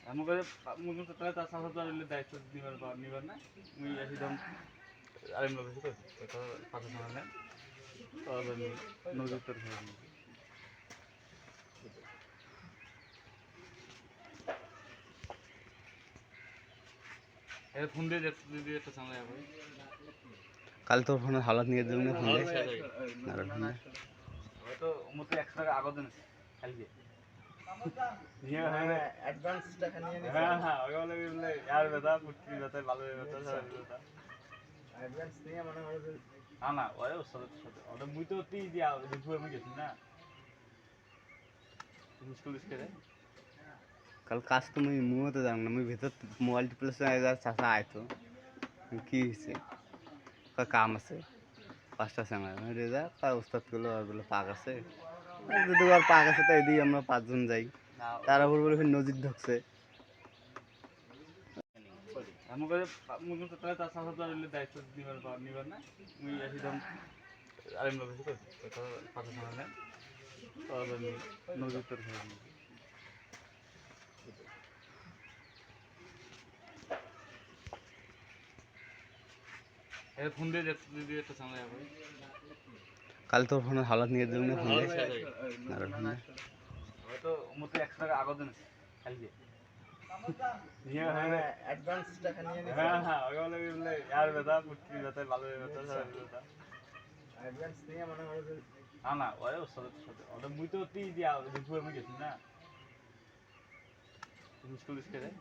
এমন করে মুজন তাহলে তার সাথে তো দায়িত্ব নিবার না মুই একদম আরেম লোক আছে তো এটা পাতা শোনা নেন তাহলে নদীর তোর খেয়ে ফোন দিয়ে দিদি একটা সামনে যাবো কাল তোর ফোনের হালত নিয়ে দেবো না ফোন দিয়ে হয়তো মতো 100 টাকা আগত দিয়েছে কালকে নিয়ে অ্যাডভান্স টাকা নিয়ে নিছে হ্যাঁ ওই বলে यार বেটা পুটকি বেটা ভালো বেটা সব বেটা অ্যাডভান্স নিয়ে মনে হয় যে না ওই সাথে সাথে ওটা মুই তো তি দিয়া দুপুরে মুই গেছি না মুশকিল করে কাল কাজ তো মুই তো জানি না মুই ভেতর মোবাইল টিপলে চাষা আইতো কি হয়েছে কাম আছে 5টার সময় রেজা তার উস্তাদ গুলো আর বলে পাক আছে যদি আর পাক আছে তাই দিয়ে আমরা 5 জন যাই তার উপর বলে নদীর ঢুকছে এমন করে মুজন তাহলে তার সাথে তো দায়িত্ব নিবার না মুই একদম আরেম লোক আছে তো এটা পাতা শোনা নেন তাহলে নদীর তোর খেয়ে ফোন দিয়ে দিদি একটা সামনে যাবো কাল তোর ফোনের হালত নিয়ে দেবো না ফোন দিয়ে হয়তো মতো 100 টাকা আগত দিয়েছে কালকে নিয়ে অ্যাডভান্স টাকা নিয়ে নিছে হ্যাঁ ওই বলে यार বেটা পুটকি বেটা ভালো বেটা সব বেটা অ্যাডভান্স নিয়ে মনে হয় যে না ওই সাথে সাথে ওটা মুই তো তি দিয়া দুপুরে মুই গেছি না মুশকিল করে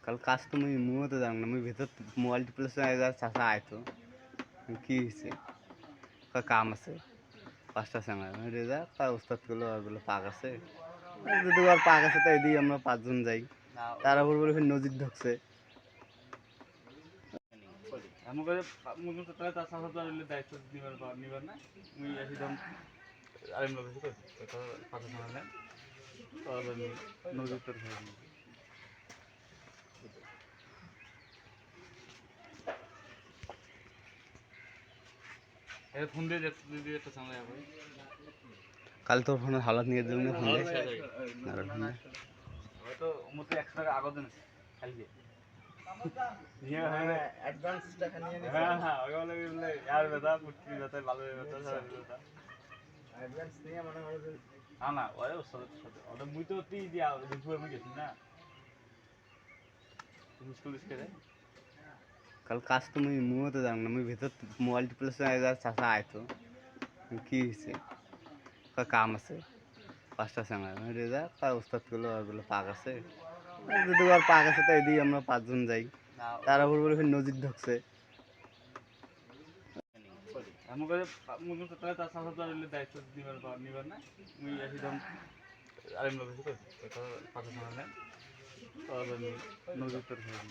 কাল কাজ তো মুই তো জানি না মুই ভেতর মোবাইল টিপলে চাষা আইতো কি হয়েছে কাম আছে 5টার সময় রেজা তার উস্তাদ গুলো আর বলে পাক আছে যদি আর পাক আছে তাই দিয়ে আমরা 5 জন যাই তার উপর বলে নদীর ঢুকছে এমন করে মুজন তাহলে তার সাথে তো দায়িত্ব নিবার না মুই একদম আরেম লোক আছে তো এটা পাতা শোনা নেন তাহলে নদীর তোর খেয়ে ফোন দিয়ে দিদি একটা সামনে যাবো কাল তোর ফোনের হালত নিয়ে দেবো না ফোন দিয়ে হয়তো মতো 100 টাকা আগত দিয়েছে কালকে নিয়ে অ্যাডভান্স টাকা নিয়ে নিছে হ্যাঁ ওই বলে यार বেটা পুটকি বেটা ভালো বেটা সব বেটা অ্যাডভান্স নিয়ে মনে হয় যে না ওই সাথে সাথে ওটা মুই তো তি দিয়া দুপুরে মুই গেছি না মুশকিল করে কাল কাজ তো মুই তো জানি না মুই ভেতর মোবাইল টিপলে চাষা আইতো কি হয়েছে কাম আছে 5টার সময় রেজা তার উস্তাদ গুলো আর বলে পাক আছে যদি আর পাক আছে তাই দিয়ে আমরা 5 জন যাই তার উপর বলে নদীর ঢুকছে এমন করে মুজন তাহলে তার সাথে তো দায়িত্ব নিবার না মুই একদম আরেম লোক আছে তো এটা পাতা শোনা নেন তাহলে নদীর তোর খেয়ে